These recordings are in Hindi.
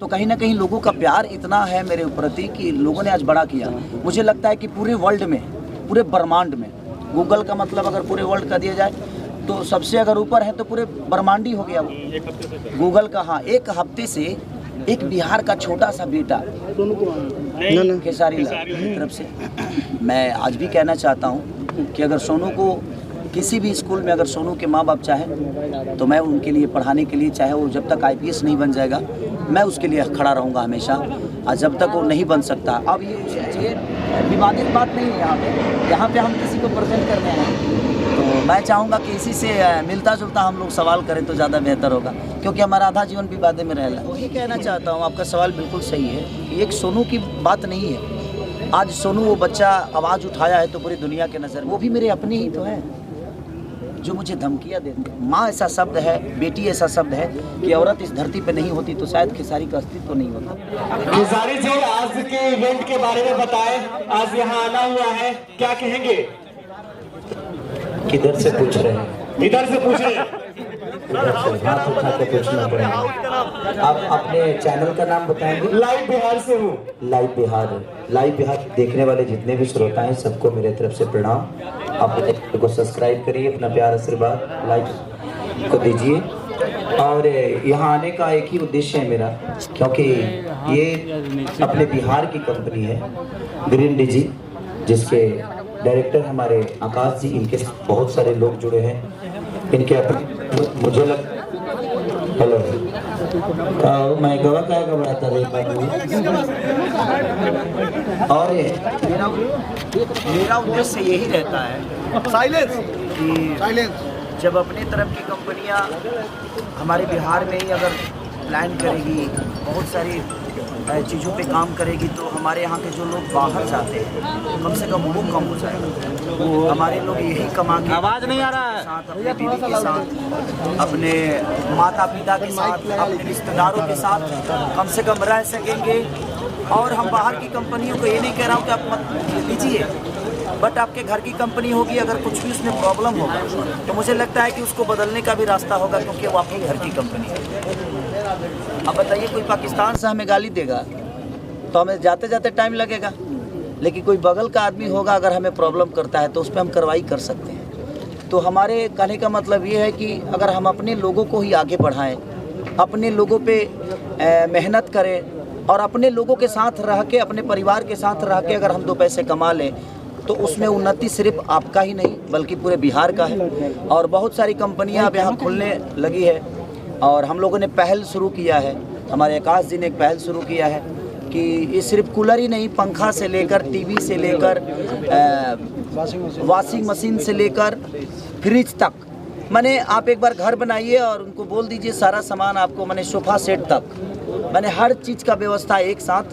तो कहीं ना कहीं लोगों का प्यार इतना है मेरे प्रति कि लोगों ने आज बड़ा किया। मुझे लगता है कि पूरे वर्ल्ड में, पूरे ब्रह्मांड में, गूगल का मतलब अगर पूरे वर्ल्ड का दिया जाए तो सबसे अगर ऊपर है तो पूरे ब्रह्मांड ही हो गया वो गूगल का। हाँ, एक हफ्ते से एक बिहार का छोटा सा बेटा खेसारी लाल की तरफ से मैं आज भी कहना चाहता हूँ कि अगर सोनू को किसी भी स्कूल में अगर सोनू के माँ बाप चाहें तो मैं उनके लिए पढ़ाने के लिए, चाहे वो जब तक IPS नहीं बन जाएगा, मैं उसके लिए खड़ा रहूँगा हमेशा। और जब तक वो नहीं बन सकता, अब ये विवादित बात नहीं है यहाँ पे हम किसी को प्रेजेंट करने हैं तो मैं चाहूँगा कि इसी से मिलता जुलता हम लोग सवाल करें तो ज़्यादा बेहतर होगा, क्योंकि हमारा आधा जीवन विवादे में रहना। वही कहना चाहता हूँ, आपका सवाल बिल्कुल सही है कि एक सोनू की बात नहीं है। आज सोनू वो बच्चा आवाज़ उठाया है तो पूरी दुनिया के नज़र, वो भी मेरे अपने ही तो हैं जो मुझे धमकियाँ देते। माँ ऐसा शब्द है, बेटी ऐसा शब्द है कि औरत इस धरती पे नहीं होती तो शायद खेसारी का अस्तित्व तो नहीं होता। खेसारी जी, आज के इवेंट के बारे में बताएं, आज यहाँ आना हुआ है, क्या कहेंगे? किधर से पूछ रहे हैं? इधर से पूछ रहे हैं। हाथ उठा के पूछना पड़ेगा। आप अपने चैनल का नाम बताएंगे? लाइव बिहार से हूँ। लाइव बिहार देखने वाले जितने भी श्रोता हैं सबको मेरे तरफ से प्रणाम। आप चैनल को सब्सक्राइब करिए, अपना प्यार आशीर्वाद लाइक को दीजिए। और यहाँ आने का एक ही उद्देश्य है मेरा, क्योंकि ये अपने बिहार की कंपनी है ग्रीन डिजी, जिसके डायरेक्टर हमारे आकाश जी, इनके बहुत सारे लोग जुड़े हैं। इनके मुझे हेलो मैं गवा क्या घबराता और मेरा उद्देश्य यही रहता है साइलेंस, जब अपनी तरफ की कंपनियां हमारे बिहार में ही अगर प्लान करेगी, बहुत सारी चीज़ों पे काम करेगी, तो हमारे यहाँ के जो लोग बाहर जाते हैं कम से कम वो कम हो जाएगा। हमारे लोग यही कमा के, आवाज़ नहीं आ रहा है, साथ अपने बीवी के साथ, अपने माता पिता के साथ, अपने रिश्तेदारों के साथ कम से कम रह सकेंगे। और हम बाहर की कंपनियों को ये नहीं कह रहा हूँ कि आप मत लीजिए, बट आपके घर की कंपनी होगी, अगर कुछ भी उसमें प्रॉब्लम होगा तो मुझे लगता है कि उसको बदलने का भी रास्ता होगा, क्योंकि वो आपके घर की कंपनी है। अब बताइए, कोई पाकिस्तान से हमें गाली देगा तो हमें जाते जाते टाइम लगेगा, लेकिन कोई बगल का आदमी होगा अगर हमें प्रॉब्लम करता है तो उस पर हम कार्रवाई कर सकते हैं। तो हमारे कहने का मतलब ये है कि अगर हम अपने लोगों को ही आगे बढ़ाएं, अपने लोगों पे मेहनत करें और अपने लोगों के साथ रह के, अपने परिवार के साथ रह के अगर हम 2 पैसे कमा लें तो उसमें उन्नति सिर्फ आपका ही नहीं बल्कि पूरे बिहार का है। और बहुत सारी कंपनियां अब यहाँ खुलने लगी है और हम लोगों ने पहल शुरू किया है, हमारे आकाश जी ने एक पहल शुरू किया है कि ये सिर्फ कूलर ही नहीं, पंखा से लेकर, टीवी से लेकर, वॉशिंग मशीन से लेकर फ्रिज तक, मैंने आप एक बार घर बनाइए और उनको बोल दीजिए सारा सामान आपको, मैंने सोफ़ा सेट तक, मैंने हर चीज़ का व्यवस्था एक साथ।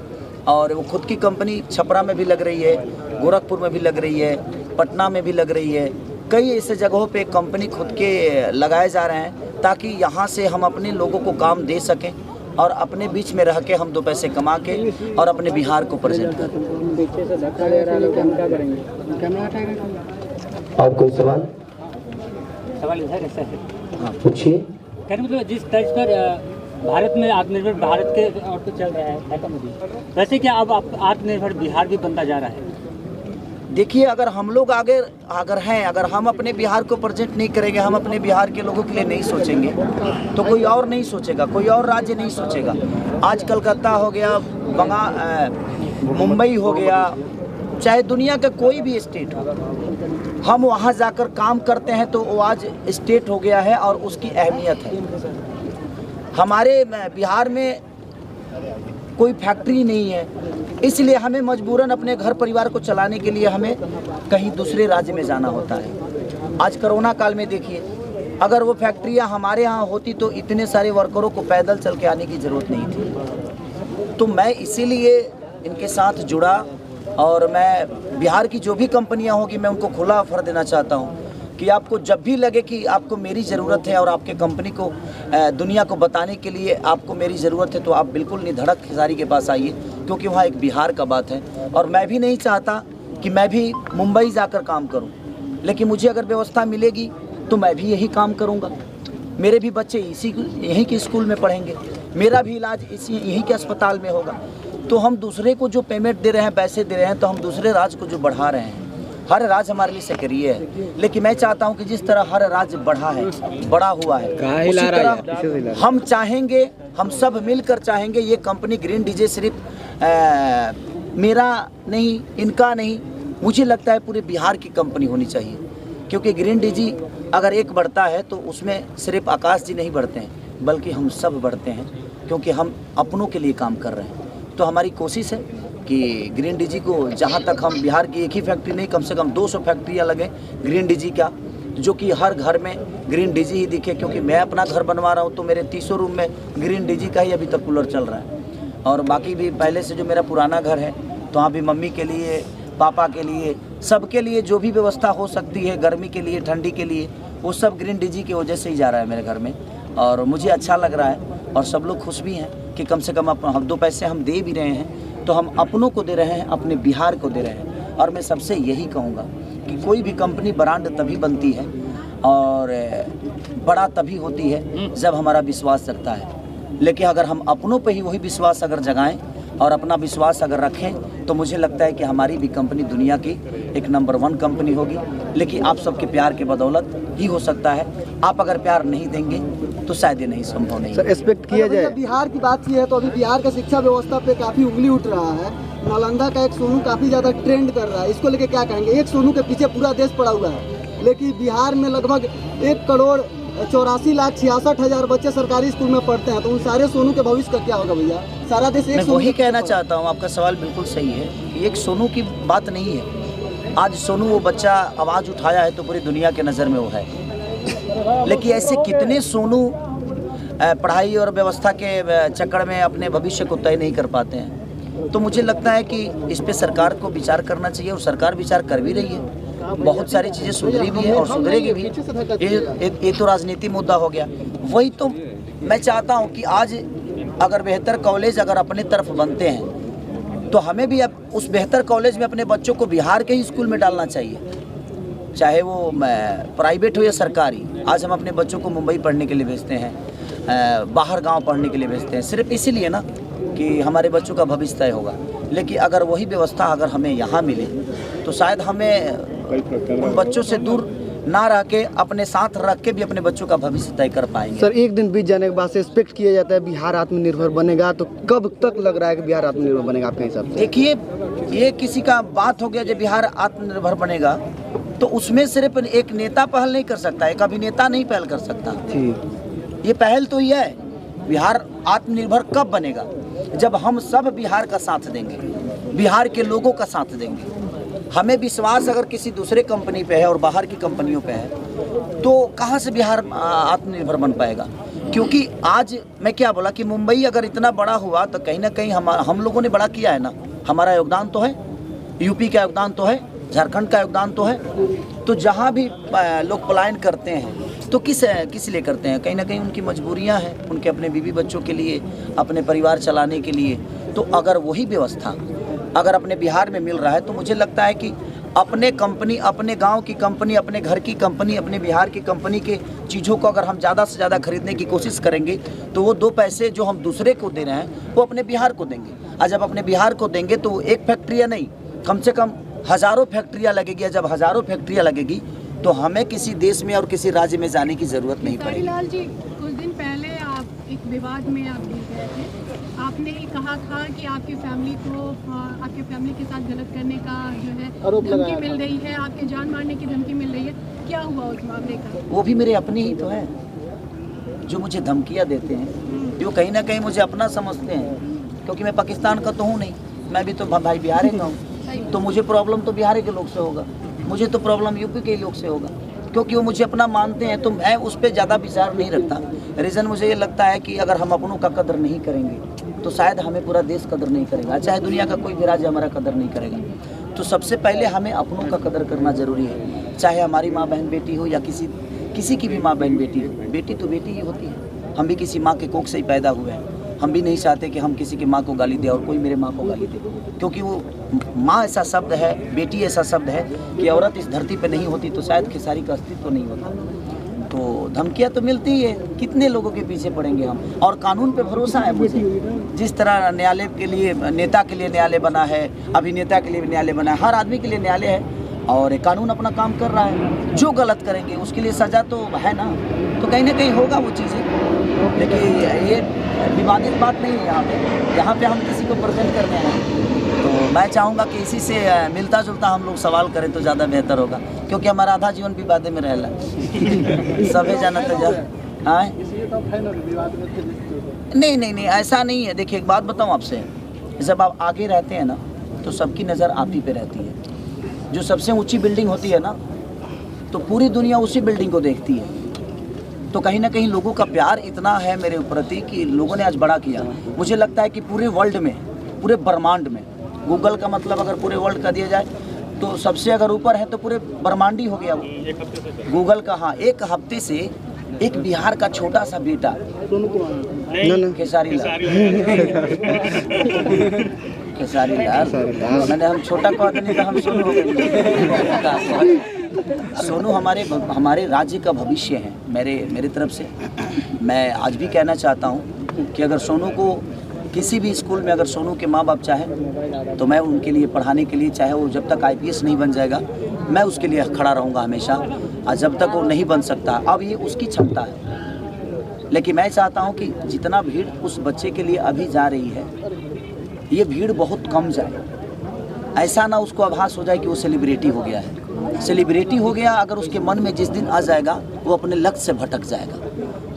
और वो खुद की कंपनी छपरा में भी लग रही है, गोरखपुर में भी लग रही है, पटना में भी लग रही है, कई ऐसे जगहों पे कंपनी खुद के लगाए जा रहे हैं ताकि यहाँ से हम अपने लोगों को काम दे सकें और अपने बीच में रह के हम 2 पैसे कमा के और अपने बिहार को प्रेजेंट करें। और कोई सवाल पूछिए। मतलब जिस तर्ज पर भारत में आत्मनिर्भर भारत के और तो चल रहा है वैसे क्या अब आत्मनिर्भर बिहार भी बनता जा रहा है? देखिए, अगर हम लोग आगे अगर हम अपने बिहार को प्रेजेंट नहीं करेंगे, हम अपने बिहार के लोगों के लिए नहीं सोचेंगे तो कोई और नहीं सोचेगा, कोई और राज्य नहीं सोचेगा। आज कलकत्ता हो गया, मुंबई हो गया, चाहे दुनिया का कोई भी स्टेट हो, हम वहाँ जाकर काम करते हैं तो वो आज स्टेट हो गया है और उसकी अहमियत है। हमारे बिहार में कोई फैक्ट्री नहीं है, इसलिए हमें मजबूरन अपने घर परिवार को चलाने के लिए हमें कहीं दूसरे राज्य में जाना होता है। आज कोरोना काल में देखिए, अगर वो फैक्ट्रियां हमारे यहाँ होती तो इतने सारे वर्करों को पैदल चल के आने की ज़रूरत नहीं थी। तो मैं इसीलिए इनके साथ जुड़ा और मैं बिहार की जो भी कंपनियां होगी मैं उनको खुला ऑफर देना चाहता हूं कि आपको जब भी लगे कि आपको मेरी ज़रूरत है और आपके कंपनी को दुनिया को बताने के लिए आपको मेरी ज़रूरत है तो आप बिल्कुल निधड़क खेसारी के पास आइए, क्योंकि वहाँ एक बिहार का बात है। और मैं भी नहीं चाहता कि मैं भी मुंबई जाकर काम करूं, लेकिन मुझे अगर व्यवस्था मिलेगी तो मैं भी यही काम करूंगा। मेरे भी बच्चे यहीं के स्कूल में पढ़ेंगे, मेरा भी इलाज यहीं के अस्पताल में होगा। तो हम दूसरे को जो पेमेंट दे रहे हैं, पैसे दे रहे हैं, तो हम दूसरे राज्य को जो बढ़ा रहे हैं। हर राज्य हमारे लिए सक्रिय है, लेकिन मैं चाहता हूं कि जिस तरह हर राज्य बढ़ा है, बड़ा हुआ है, उसी तरह हम चाहेंगे, हम सब मिलकर चाहेंगे ये कंपनी ग्रीन डीजे सिर्फ मेरा नहीं, इनका नहीं, मुझे लगता है पूरे बिहार की कंपनी होनी चाहिए। क्योंकि ग्रीन डीजी अगर एक बढ़ता है तो उसमें सिर्फ आकाश जी नहीं बढ़ते हैं, बल्कि हम सब बढ़ते हैं, क्योंकि हम अपनों के लिए काम कर रहे हैं। तो हमारी कोशिश है कि ग्रीन डीजी को जहाँ तक हम बिहार की एक ही फैक्ट्री नहीं, कम से कम 200 फैक्ट्रियाँ लगें ग्रीन डीजी का, जो कि हर घर में ग्रीन डीजी ही दिखे। क्योंकि मैं अपना घर बनवा रहा हूँ तो मेरे 300 रूम में ग्रीन डीजी का ही अभी तक कूलर चल रहा है। और बाकी भी पहले से जो मेरा पुराना घर है, तो वहाँ भी मम्मी के लिए, पापा के लिए, सबके लिए जो भी व्यवस्था हो सकती है, गर्मी के लिए, ठंडी के लिए, वो सब ग्रीन डीजी की वजह से ही जा रहा है मेरे घर में। और मुझे अच्छा लग रहा है और सब लोग खुश भी हैं कि कम से कम हम 2 पैसे हम दे भी रहे हैं, तो हम अपनों को दे रहे हैं, अपने बिहार को दे रहे हैं। और मैं सबसे यही कहूँगा कि कोई भी कंपनी ब्रांड तभी बनती है और बड़ा तभी होती है जब हमारा विश्वास जगता है। लेकिन अगर हम अपनों पे ही वही विश्वास अगर जगाएं और अपना विश्वास अगर रखें, तो मुझे लगता है कि हमारी भी कंपनी दुनिया की एक नंबर 1 कंपनी होगी। लेकिन आप सबके प्यार के बदौलत ही हो सकता है। आप अगर प्यार नहीं देंगे तो शायद ये नहीं संभव नहीं। सर एक्सपेक्ट किया जाए, बिहार की बात की है तो अभी बिहार का शिक्षा व्यवस्था पे काफ़ी उंगली उठ रहा है। नालंदा का एक सोनू काफ़ी ज़्यादा ट्रेंड कर रहा है, इसको लेके क्या कहेंगे? एक सोनू के पीछे पूरा देश पड़ा हुआ है, लेकिन बिहार में लगभग 1,84,66,000 बच्चे सरकारी स्कूल में पढ़ते हैं, तो उन सारे सोनू के भविष्य का क्या होगा भैया? सारा देश एक वही कहना चाहता हूँ। आपका सवाल बिल्कुल सही है कि एक सोनू की बात नहीं है। आज सोनू वो बच्चा आवाज़ उठाया है तो पूरी दुनिया के नज़र में वो है। लेकिन ऐसे कितने सोनू पढ़ाई और व्यवस्था के चक्कर में अपने भविष्य को तय नहीं कर पाते हैं। तो मुझे लगता है कि इस पे सरकार को विचार करना चाहिए, और सरकार विचार कर भी रही है। बहुत सारी चीज़ें सुधरी भी है और सुधरेगी भी। ये तो राजनीति मुद्दा हो गया। वही तो मैं चाहता हूँ कि आज अगर बेहतर कॉलेज अगर अपने तरफ बनते हैं, तो हमें भी अब उस बेहतर कॉलेज में अपने बच्चों को बिहार के ही स्कूल में डालना चाहिए, चाहे वो प्राइवेट हो या सरकारी। आज हम अपने बच्चों को मुंबई पढ़ने के लिए भेजते हैं, बाहर गांव पढ़ने के लिए भेजते हैं, सिर्फ इसीलिए ना कि हमारे बच्चों का भविष्य तय होगा। लेकिन अगर वही व्यवस्था अगर हमें यहाँ मिले, तो शायद हमें उन बच्चों से दूर ना रह के अपने साथ रख के भी अपने बच्चों का भविष्य तय कर पाएंगे। सर एक दिन बीत जाने के बाद से एक्सपेक्ट किया जाता है बिहार आत्मनिर्भर बनेगा, तो कब तक लग रहा है कि बिहार आत्मनिर्भर बनेगा आपके हिसाब से? देखिए, ये किसी का बात हो गया जब बिहार आत्मनिर्भर बनेगा, तो उसमें सिर्फ एक नेता पहल नहीं कर सकता, एक अभिनेता नहीं पहल कर सकता। ये पहल तो ही है। बिहार आत्मनिर्भर कब बनेगा? जब हम सब बिहार का साथ देंगे, बिहार के लोगों का साथ देंगे। हमें विश्वास अगर किसी दूसरे कंपनी पे है और बाहर की कंपनियों पे है, तो कहाँ से बिहार आत्मनिर्भर बन पाएगा? क्योंकि आज मैं क्या बोला कि मुंबई अगर इतना बड़ा हुआ तो कहीं ना कहीं हम लोगों ने बड़ा किया है ना। हमारा योगदान तो है, यूपी का योगदान तो है, झारखंड का योगदान तो है। तो जहाँ भी लोग पलायन करते हैं तो किस लिए करते हैं? कहीं ना कहीं उनकी मजबूरियाँ हैं, उनके अपने बीवी बच्चों के लिए, अपने परिवार चलाने के लिए। तो अगर वही व्यवस्था अगर अपने बिहार में मिल रहा है, तो मुझे लगता है कि अपने कंपनी, अपने गांव की कंपनी, अपने घर की कंपनी, अपने बिहार की कंपनी के चीज़ों को अगर हम ज़्यादा से ज़्यादा खरीदने की कोशिश करेंगे, तो वो 2 पैसे जो हम दूसरे को दे रहे हैं वो अपने बिहार को देंगे। और जब अपने बिहार को देंगे तो एक फैक्ट्रियाँ नहीं, कम से कम हज़ारों फैक्ट्रियाँ लगेगी। जब हज़ारों फैक्ट्रियाँ लगेगी तो हमें किसी देश में और किसी राज्य में जाने की ज़रूरत नहीं पड़ेगी। लाल जी, कुछ दिन पहले आप एक विवाद में आप गिर गए थे। आपने ये कहा था कि आपकी फैमिली के साथ गलत करने का जो है धमकी मिल रही है, आपके जान मारने की धमकी मिल रही है। क्या हुआ उस मामले का? वो भी मेरे अपने ही तो हैं जो मुझे धमकियाँ देते हैं, जो कहीं ना कहीं मुझे अपना समझते हैं। क्योंकि मैं पाकिस्तान का तो हूँ नहीं, मैं भी तो भाई बिहार का हूँ। तो मुझे प्रॉब्लम तो बिहार के लोग से होगा, मुझे तो प्रॉब्लम यूपी के लोग से होगा, क्योंकि वो मुझे अपना मानते हैं। तो मैं उस पर ज़्यादा विचार नहीं रखता। रीज़न मुझे ये लगता है कि अगर हम अपनों का कदर नहीं करेंगे तो शायद हमें पूरा देश कदर नहीं करेगा, चाहे दुनिया का कोई भी राज्य हमारा कदर नहीं करेगा। तो सबसे पहले हमें अपनों का कदर करना ज़रूरी है, चाहे हमारी माँ बहन बेटी हो या किसी की भी माँ बहन बेटी हो। बेटी तो बेटी ही होती है। हम भी किसी माँ के कोख से ही पैदा हुए हैं। हम भी नहीं चाहते कि हम किसी की माँ को गाली दे और कोई मेरे माँ को गाली दे, क्योंकि वो माँ ऐसा शब्द है, बेटी ऐसा शब्द है कि औरत इस धरती पे नहीं होती तो शायद खेसारी का अस्तित्व नहीं होता। तो धमकियां तो मिलती ही है, कितने लोगों के पीछे पड़ेंगे हम। और कानून पे भरोसा है मुझे। जिस तरह न्यायालय के लिए, नेता के लिए न्यायालय बना है, अभिनेता के लिए भी न्यायालय बना है, हर आदमी के लिए न्यायालय है और कानून अपना काम कर रहा है। जो गलत करेंगे उसके लिए सज़ा तो है ना, तो कहीं ना कहीं होगा वो चीज़ें। लेकिन ये विवादित बात नहीं है यहाँ पे हम किसी को प्रेजेंट करने हैं। तो मैं चाहूँगा कि इसी से मिलता जुलता हम लोग सवाल करें तो ज़्यादा बेहतर होगा, क्योंकि हमारा आधा जीवन विवादे में रहेला। सभी जाना तो जा नहीं ऐसा नहीं है। देखिए एक बात बताऊँ आपसे, जब आप आगे रहते हैं ना तो सबकी नज़र आप ही पे रहती है। जो सबसे ऊंची बिल्डिंग होती है ना तो पूरी दुनिया उसी बिल्डिंग को देखती है। तो कहीं ना कहीं लोगों का प्यार इतना है मेरे प्रति कि लोगों ने आज बड़ा किया। मुझे लगता है कि पूरे वर्ल्ड में, पूरे ब्रह्मांड में, गूगल का मतलब अगर पूरे वर्ल्ड का दिया जाए तो सबसे अगर ऊपर है तो पूरे ब्रह्मांड ही हो गया वो गूगल का। हाँ, एक हफ्ते से एक बिहार का छोटा सा बेटा खेसारी लाल मैंने हम छोटा कह देने का हम सोनू हो गए। सोनू हमारे राज्य का भविष्य है। मेरे तरफ से मैं आज भी कहना चाहता हूँ कि अगर सोनू को किसी भी स्कूल में अगर सोनू के माँ बाप चाहे तो मैं उनके लिए पढ़ाने के लिए, चाहे वो जब तक IPS नहीं बन जाएगा मैं उसके लिए खड़ा रहूँगा हमेशा, और जब तक वो नहीं बन सकता। अब ये उसकी क्षमता है, लेकिन मैं चाहता हूँ कि जितना भीड़ उस बच्चे के लिए अभी जा रही है ये भीड़ बहुत कम जाए। ऐसा ना उसको आभास हो जाए कि वो सेलिब्रिटी हो गया है। सेलिब्रिटी हो गया अगर उसके मन में जिस दिन आ जाएगा वो अपने लक्ष्य से भटक जाएगा।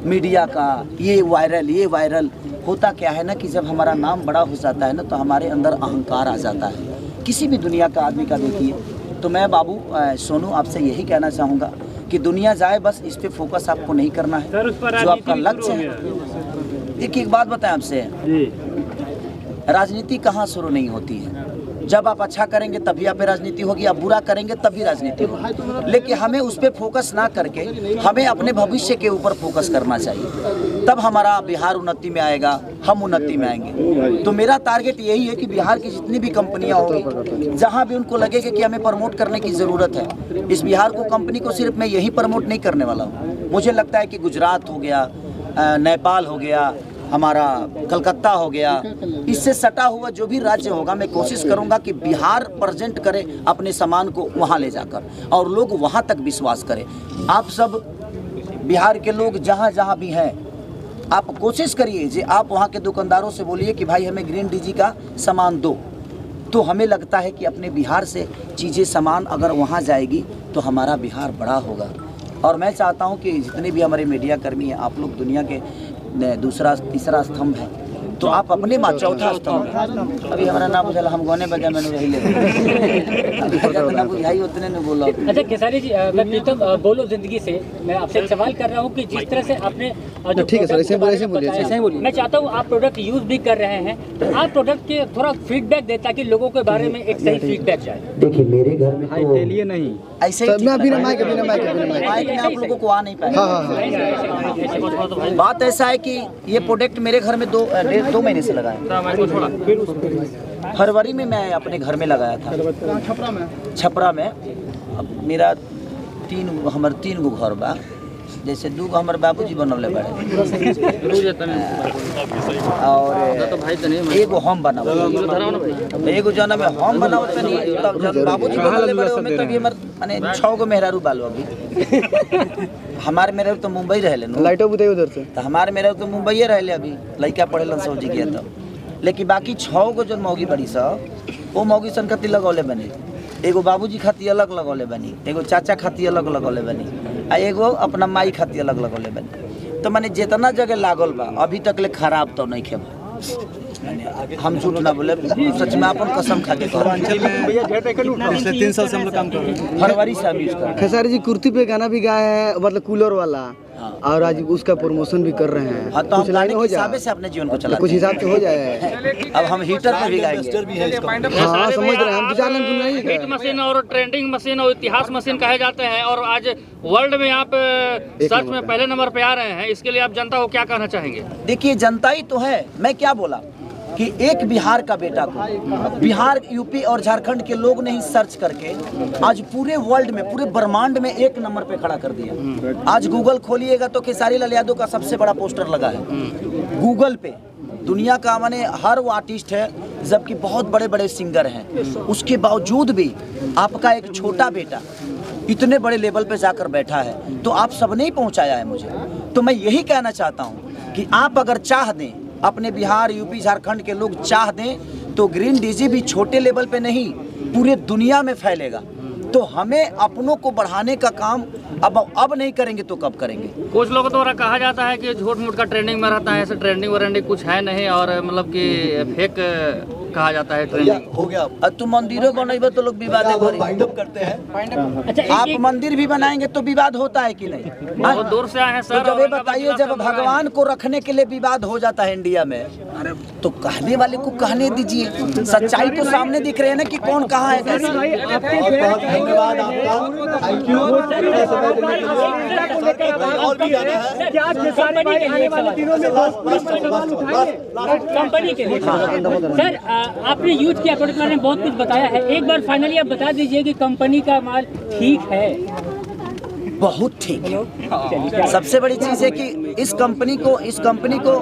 मीडिया का ये वायरल होता क्या है ना कि जब हमारा नाम बड़ा हो जाता है ना तो हमारे अंदर अहंकार आ जाता है। किसी भी दुनिया का आदमी का देखिए। तो मैं बाबू सोनू आपसे यही कहना चाहूँगा कि दुनिया जाए, बस इस पे फोकस आपको नहीं करना है। जो आपका लक्ष्य है, देखिए एक बात बताएं आपसे, राजनीति कहाँ शुरू नहीं होती है। जब आप अच्छा करेंगे तभी आप पे राजनीति होगी, आप बुरा करेंगे तभी राजनीति होगी। लेकिन हमें उस पर फोकस ना करके हमें अपने भविष्य के ऊपर फोकस करना चाहिए, तब हमारा बिहार उन्नति में आएगा, हम उन्नति में आएंगे। तो मेरा टारगेट यही है कि बिहार की जितनी भी कंपनियां होंगी, जहां भी उनको लगेगा कि हमें प्रमोट करने की ज़रूरत है, इस बिहार को कंपनी को सिर्फ मैं यही प्रमोट नहीं करने वाला हूँ। मुझे लगता है कि गुजरात हो गया, नेपाल हो गया, हमारा कलकत्ता हो गया, इससे सटा हुआ जो भी राज्य होगा मैं कोशिश करूंगा कि बिहार प्रेजेंट करे अपने सामान को वहां ले जाकर, और लोग वहां तक विश्वास करें। आप सब बिहार के लोग जहां जहां भी हैं, आप कोशिश करिए कि आप वहां के दुकानदारों से बोलिए कि भाई हमें ग्रीन डीजी का सामान दो। तो हमें लगता है कि अपने बिहार से चीज़ें सामान अगर वहां जाएगी तो हमारा बिहार बड़ा होगा। और मैं चाहता हूं कि जितने भी हमारे मीडिया कर्मी हैं, आप लोग दुनिया के दूसरा तीसरा स्तंभ है, तो आप अपने माँ चौथा स्तंभ। अभी हमारा नाम बुझा, हम गौने बजा मैंने वही ले ना बुझाई उतने ने बोला। अच्छा खेसारी जी, मैं प्रीतम बोलो जिंदगी से मैं आपसे एक सवाल कर रहा हूँ कि जिस तरह से आपने ठीक है सर, ऐसे बोलिए। मैं चाहता हूँ आप प्रोडक्ट यूज भी कर रहे हैं तो आप प्रोडक्ट के थोड़ा फीडबैक दें ताकि लोगों के बारे में एक सही फीडबैक जाए। देखिए मेरे घर में तो नहीं ऐसे ही माइक में आप लोगों को आ नहीं पाएगा। बात ऐसा है कि ये प्रोडक्ट मेरे घर में 2 महीने से लगा है। फरवरी में मैं अपने घर में लगाया था, छपरा में। अब मेरा 3 गो घर बा, जैसे 2 गो हमारे बाबूजी बनवले बड़े और एगो हम बनावल, एगो जना में हम बनावत नहीं, तब जब बाबूजी बनवले बड़े में तभी हमर माने 6 गो मेहरारू बालो। अभी हमारे मेहरारू तो मुंबई रहले न, लाइटो बुझाई उधर से, तो हमारे मेहरारू तो मुंबई रहले। अभी लड़का पढ़ेलन सौजी गया तब, लेकिन बाकी 6 गो जो मौगी बड़ी सब वो मौगी सन खातिर लगौले बनी। एगो बाबूजी खातिर अलग लगौले बनी, एगो चाचा खातिर अलग लगौले बनी, आ एगो अपना माई खातिर अलग लगौले बनी। तो माने जितना जगह लागल बा अभी तक ले खराब तो नहीं खेबा। हम झूठ ना बोले, सच में अपन कसम खा के पिछले 3 साल से हम लोग काम कर रहे हैं। फरवरी से हम यूज कर रहे हैं। खेसारी जी कुर्ती पे गाना भी गाए हैं, मतलब कूलर वाला, और आज उसका प्रमोशन भी कर रहे हैं। हाँ, तो कुछ लाइन हो जाए से अपने जीवन को चला, कुछ हिसाब से हो जाए। अब हम हीटर पे भी गाएंगे। हाँ समझ रहे हैं हम, तो नहीं हिट मशीन और ट्रेंडिंग मशीन और इतिहास मशीन कहे जाते हैं, और आज वर्ल्ड में आप सर्च में पहले नंबर पे आ रहे हैं। इसके लिए आप जनता को क्या कहना चाहेंगे? देखिए जनता ही तो है, मैं क्या बोला, कि एक बिहार का बेटा को बिहार, यूपी और झारखंड के लोग ने ही सर्च करके आज पूरे वर्ल्ड में, पूरे ब्रह्मांड में एक नंबर पे खड़ा कर दिया। आज गूगल खोलिएगा तो खेसारी लाल यादव का सबसे बड़ा पोस्टर लगा है गूगल पे। दुनिया का माने हर वो आर्टिस्ट है, जबकि बहुत बड़े बड़े सिंगर हैं, उसके बावजूद भी आपका एक छोटा बेटा इतने बड़े लेवल पे जाकर बैठा है, तो आप सबने ही पहुंचाया है मुझे। तो मैं यही कहना चाहता हूं कि आप अगर चाह दें, अपने बिहार, यूपी, झारखंड के लोग चाह दें, तो ग्रीन डीजी भी छोटे लेवल पे नहीं पूरे दुनिया में फैलेगा। तो हमें अपनों को बढ़ाने का काम अब नहीं करेंगे तो कब करेंगे। कुछ लोगों द्वारा कहा जाता है कि झूठ मूठ का ट्रेंडिंग में रहता है, ऐसे ट्रेंडिंग वरेंडिंग कुछ है नहीं, और मतलब कि फेक कहा जाता है ट्रेंडिंग हो गया। अब तुम मंदिरों बनाइबे तो लोग विवाद करते हैं। अच्छा, आप मंदिर भी बनाएंगे तो विवाद होता है कि नहीं? बहुत दूर से आए हैं सर। तो जब ये बताइए, जब भगवान को रखने के लिए विवाद हो जाता है इंडिया में, तो कहने वाले को कहने दीजिए, सच्चाई तो सामने दिख रहे हैं ना कि कौन कहाँ है कैसे। धन्यवाद आपका, थैंक यू। और भी आना है कंपनी के लिए सर, आपने यूथ के प्रोडक्ट में बहुत कुछ बताया है, एक बार फाइनली आप बता दीजिए कि कंपनी का माल ठीक है? बहुत ठीक है। सबसे बड़ी चीज़ है कि इस कंपनी को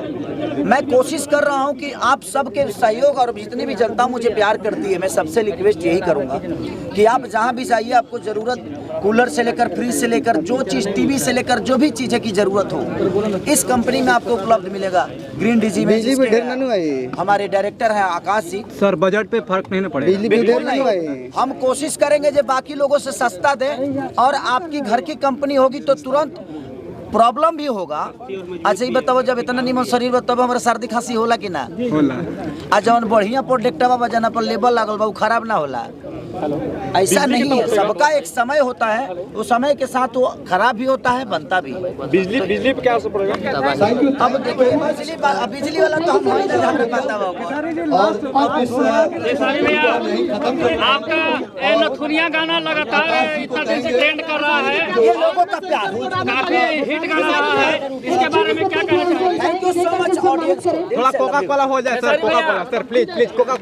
मैं कोशिश कर रहा हूं कि आप सबके सहयोग और जितनी भी जनता मुझे प्यार करती है, मैं सबसे रिक्वेस्ट यही करूंगा कि आप जहां भी जाइए, आपको ज़रूरत कूलर से लेकर फ्रिज से लेकर जो चीज़, टीवी से लेकर जो भी चीज़ें की ज़रूरत हो, इस कंपनी में आपको उपलब्ध मिलेगा। ग्रीन डीजी में हमारे डायरेक्टर हैं आकाश जी। सर, बजट पे फर्क नहीं पड़ेगा? बिल्कुल नहीं, हम कोशिश करेंगे जो बाकी लोगों से सस्ता दें, और आपकी घर की कंपनी होगी तो तुरंत प्रॉब्लम भी होगा। अच्छा ये बताओ, जब इतना निमन शरीर बताओ, हमारा सर्दी खांसी होला कि ना होला? आज जवन बढ़िया प्रोडक्टवा बजाना पर लेबल लागल बा, खराब ना होला? ऐसा नहीं है, सबका एक समय होता है, उस समय के साथ वो खराब भी होता है, बनता भी है। बिजली पे क्या असर पड़ेगा? अब देखिए, बिजली वाला तो हम नहीं जानते, पता आपका नथुनिया गाना लगातार इतना दिन से ट्रेंड कर रहा है, ये लोगों का प्यार, काफी हिट गाना रहा है, इसके बारे में क्या कहना चाहिए? Thank you so much audience. थोड़ा कोका कोला हो जाए sir, Coca Cola sir, please Coca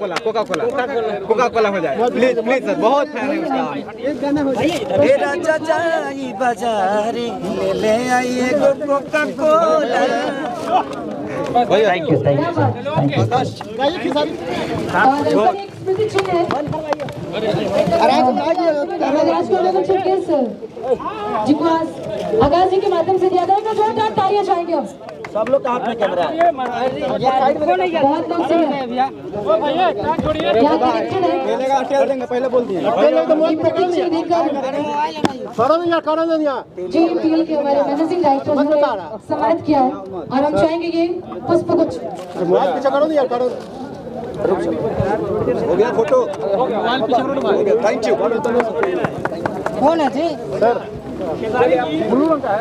Cola हो जाए प्लीज सर, बहुत फैन है उसका। मेरा चाचाई बाजारे ले आइए Coca Cola. Thank you. Akash ji के माध्यम से दिया जाएगा, जोरदार तालियां चाहेंगे हम सब लोग का हाथ में कैमरा है। बहुत लोग से पहले बोल दिए जी पीएल के हमारे मैनेजिंग डायरेक्टर ने सम्मानित किया है, और हम चाहेंगे ये पुष्प गुच्छ। हो गया फोटो, थैंक यू। कौन है जी? सर ब्लू रंग का है।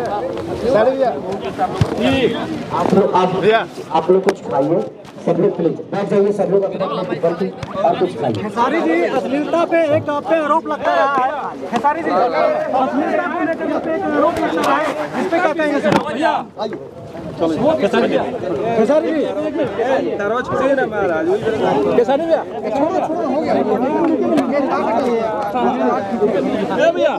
आप लोग कुछ खाइए, सब लोग प्लीज बैठ जाइए, सब लोग अपने और कुछ खाइए। खेसारी जी, अश्लीलता पे एक आप पे आरोप लगता है। खेसारी जी, अश्लीलता पे एक आरोप लगता है, इस पे क्या कहेंगे सर? भैया खेसारी जी, दरवाजा छोड़िए ना महाराज। खेसारी भैया, छोड़ो हो गया भैया।